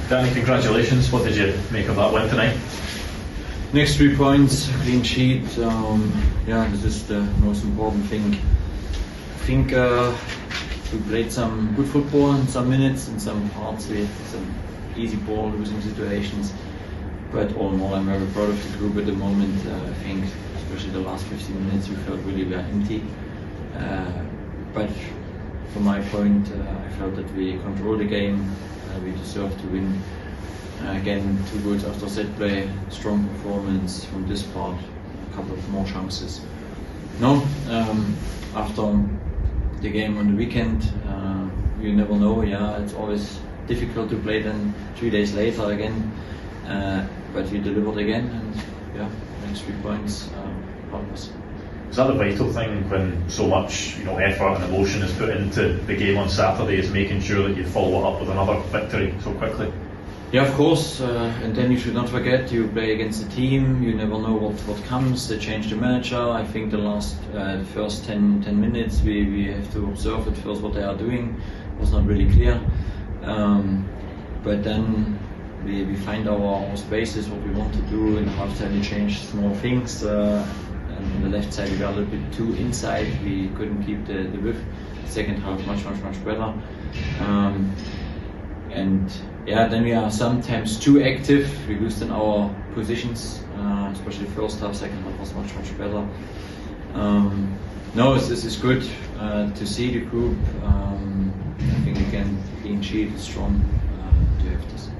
Danny, congratulations. What did you make of that win tonight? Next 3 points, clean sheet. This is the most important thing. I think we played some good football in some minutes, in some parts we had some easy ball losing situations. But all in all, I'm very proud of the group at the moment. I think, especially the last 15 minutes, we felt really very empty. But from my point, I felt that we controlled the game. We deserved to win. Again, 2 goals after set play, strong performance from this part, a couple of more chances. After the game on the weekend, you never know. It's always difficult to play then 3 days later again. But we delivered again, and next 3 points help us. Is that the vital thing when so much effort and emotion is put into the game on Saturday, is making sure that you follow it up with another victory so quickly? Yeah, of course, and then you should not forget you play against a team, you never know what comes. They changed the manager. I think the first 10 minutes we have to observe at first what they are doing. It was not really clear, but then we find our spaces, what we want to do. In the half time we changed small things. And on the left side we were a little bit too inside, we couldn't keep the width. Second half much better. Then we are sometimes too active. We lose in our positions, especially first half. Second half was much better. This is good to see the group. I think again, clean sheet is strong to have this.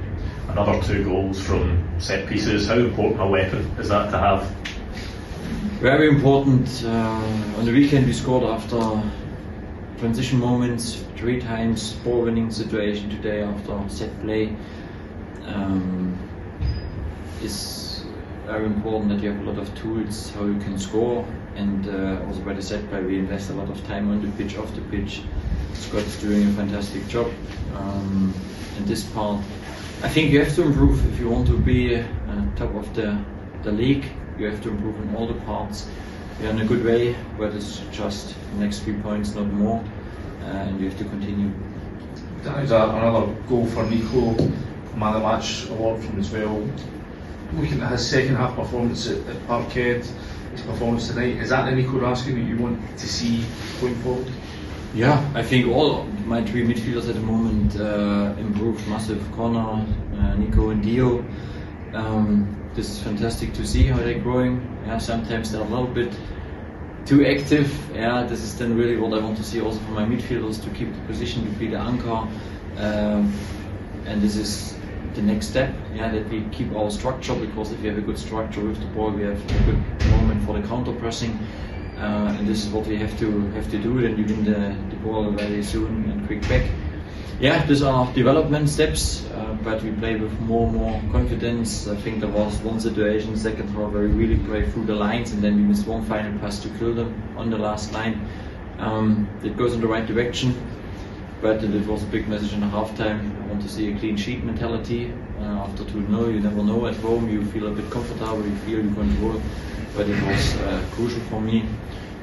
Another 2 goals from set pieces. How important a weapon is that to have? Very important. On the weekend we scored after transition moments 3 times, ball winning situation today after set play. It's very important that you have a lot of tools how you can score, and also by the set play we invest a lot of time on the pitch, off the pitch. Scott's doing a fantastic job in this part. I think you have to improve if you want to be top of the league. You have to improve in all the parts. We're in a good way, but it's just the next 3 points, not more, and you have to continue. That is another goal for Nico, man of the match award from as well. Looking at his second half performance at Parkhead, his performance tonight, is that the Nicolas Raskin that you want to see going forward? Yeah, I think all my 3 midfielders at the moment improved massive. Connor, Nico and Dio. This is fantastic to see how they're growing. Sometimes they're a little bit too active. This is then really what I want to see also from my midfielders, to keep the position, to be the anchor. And this is the next step, that we keep our structure, because if you have a good structure with the ball, we have a good moment for the counter pressing. And this is what we have to do. Then you win the ball very soon and quick back. These are development steps, but we play with more confidence. I think there was one situation, second half, where we really played through the lines, and then we missed one final pass to kill them on the last line. It goes in the right direction, but it was a big message in the halftime. I want to see a clean sheet mentality. After 2-0, you never know. At home you feel a bit comfortable, you feel you control, but it was crucial for me.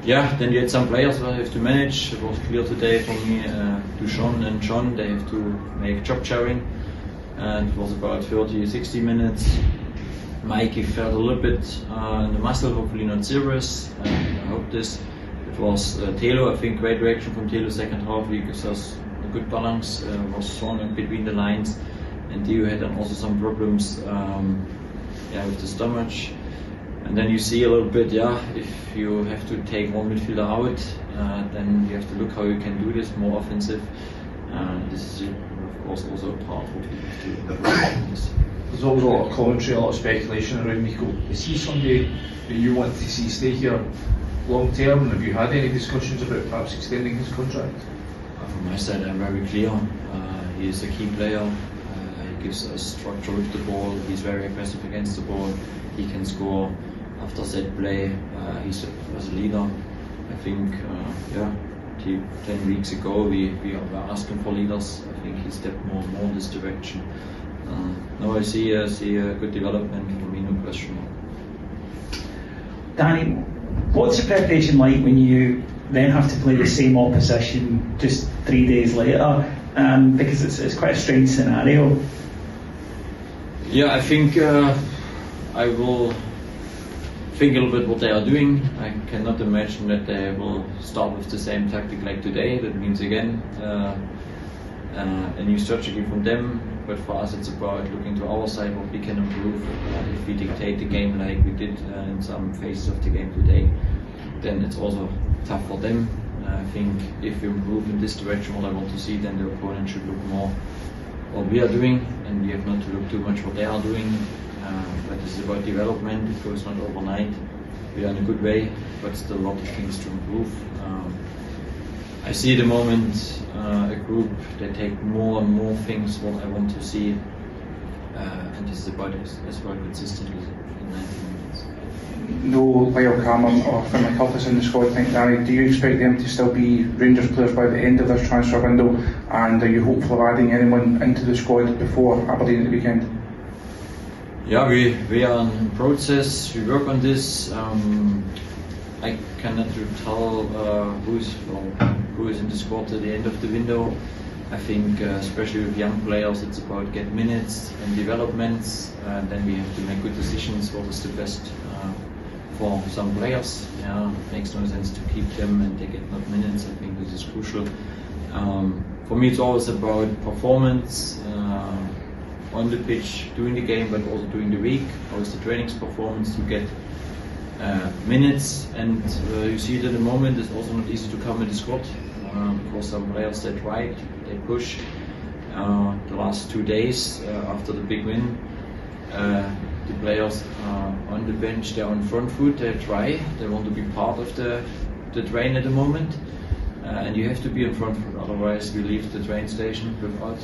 Then you had some players that I have to manage. It was clear today for me, Duchamp and John, they have to make job sharing. And it was about 30-60 minutes. Mikey felt a little bit in the muscle, hopefully not serious. I hope this. It was Telo, I think great reaction from Telo second half. He gives us a good balance, was strong in between the lines. And Dio had also some problems with the stomach. And then you see a little bit, if you have to take one midfielder out, then you have to look how you can do this more offensive. This is of course also a part of what we have to improve. There's always a lot of commentary, a lot of speculation around Nico. Is he somebody that you want to see stay here long term? And have you had any discussions about perhaps extending his contract? From my side, I'm very clear. He is a key player. He gives us structure with the ball. He's very aggressive against the ball. He can score after set play. He's a leader. I think 10 weeks ago we were asking for leaders. I think he stepped more in this direction. Now I see a good development for me, no question. Danny, what's the preparation like when you then have to play the same opposition just 3 days later? Because it's quite a strange scenario. Yeah, I think I will think a little bit what they are doing. I cannot imagine that they will start with the same tactic like today. That means again a new strategy from them. But for us, it's about looking to our side what we can improve. If we dictate the game like we did in some phases of the game today, then it's also tough for them. I think if we improve in this direction, what I want to see, then the opponent should look more what we are doing, and we have not to look too much what they are doing. But this is about development. It goes not overnight. We are in a good way, but still a lot of things to improve. I see at the moment a group that take more and more things what I want to see, and this is about as well consistently in 90 minutes. No Lyle Cameron or Finlay Curtis in the squad tonight, Danny. Do you expect them to still be Rangers players by the end of this transfer window, and are you hopeful of adding anyone into the squad before Aberdeen at the weekend? Yeah, we are in process. We work on this. I cannot tell who is in the squad at the end of the window. I think, especially with young players, it's about get minutes and developments. Then we have to make good decisions. What is the best for some players? Yeah, it makes no sense to keep them and they get not minutes. I think this is crucial. For me, it's always about performance on the pitch, during the game, but also during the week. How is the training's performance to get minutes? And you see it at the moment. It's also not easy to come in the squad because some players they try, they push. The last 2 days after the big win, the players are on the bench, they're on front foot, they try, they want to be part of the train at the moment, and you have to be in front foot, otherwise we leave the train station without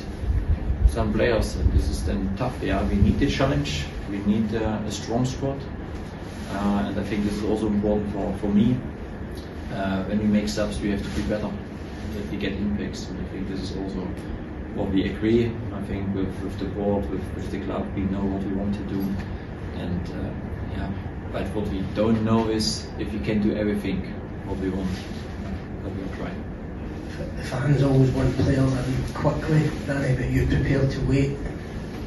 some players, and this is then tough. Yeah, we need the challenge, we need a strong squad, and I think this is also important for me. When we make subs, we have to be better, that we get impacts, and I think this is also what we agree. I think with the board, with the club, we know what we want to do, and yeah. But what we don't know is if we can do everything what we want. But we'll try. The fans always want players in quickly, Danny, but you're prepared to wait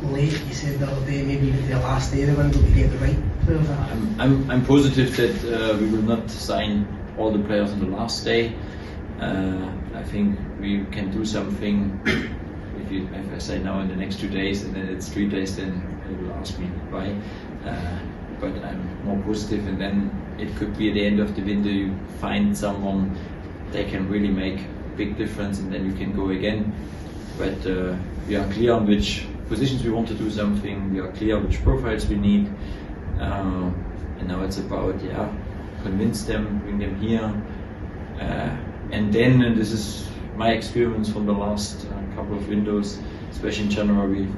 late. You said the other day, maybe the last day of the window to get the right players in. I'm positive that we will not sign all the players on the last day. I think we can do something. If I say now in the next 2 days and then it's 3 days, then they will ask me why. But I'm more positive, and then it could be at the end of the window you find someone they can really make a big difference, and then you can go again. But we are clear on which positions we want to do something. We are clear which profiles we need, and now it's about convince them, bring them here, and then, and this is my experience from the last couple of windows, especially in January,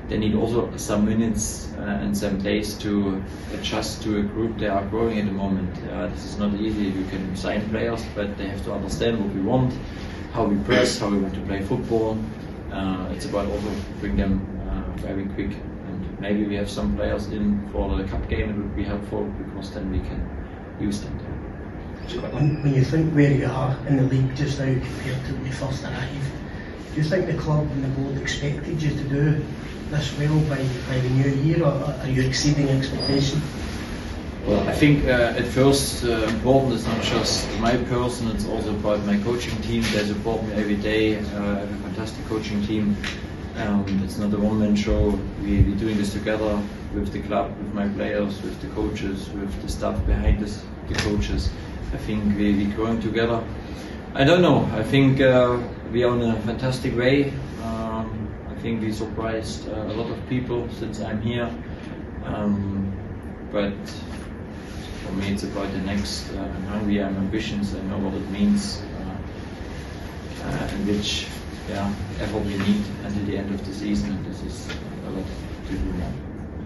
they need also some minutes and some days to adjust to a group they are growing at the moment. This is not easy. You can sign players, but they have to understand what we want, how we press, how we want to play football. It's about also bring them very quick, and maybe we have some players in for the cup game. It would be helpful because then we can use them. When you think where you are in the league just now compared to when you first arrived, do you think the club and the board expected you to do this well by the new year, or are you exceeding expectation? Well, I think at first important is not just my person, it's also about my coaching team. They support me every day. I have a fantastic coaching team. It's not a one-man show. We're doing this together with the club, with my players, with the coaches, with the staff behind us, the coaches. I think we're growing together. I don't know. I think we are on a fantastic way. I think we surprised a lot of people since I'm here. But for me, it's about the next. I'm hungry. I'm ambitious. I know what it means, and which effort we need until the end of the season. And this is a lot to do more.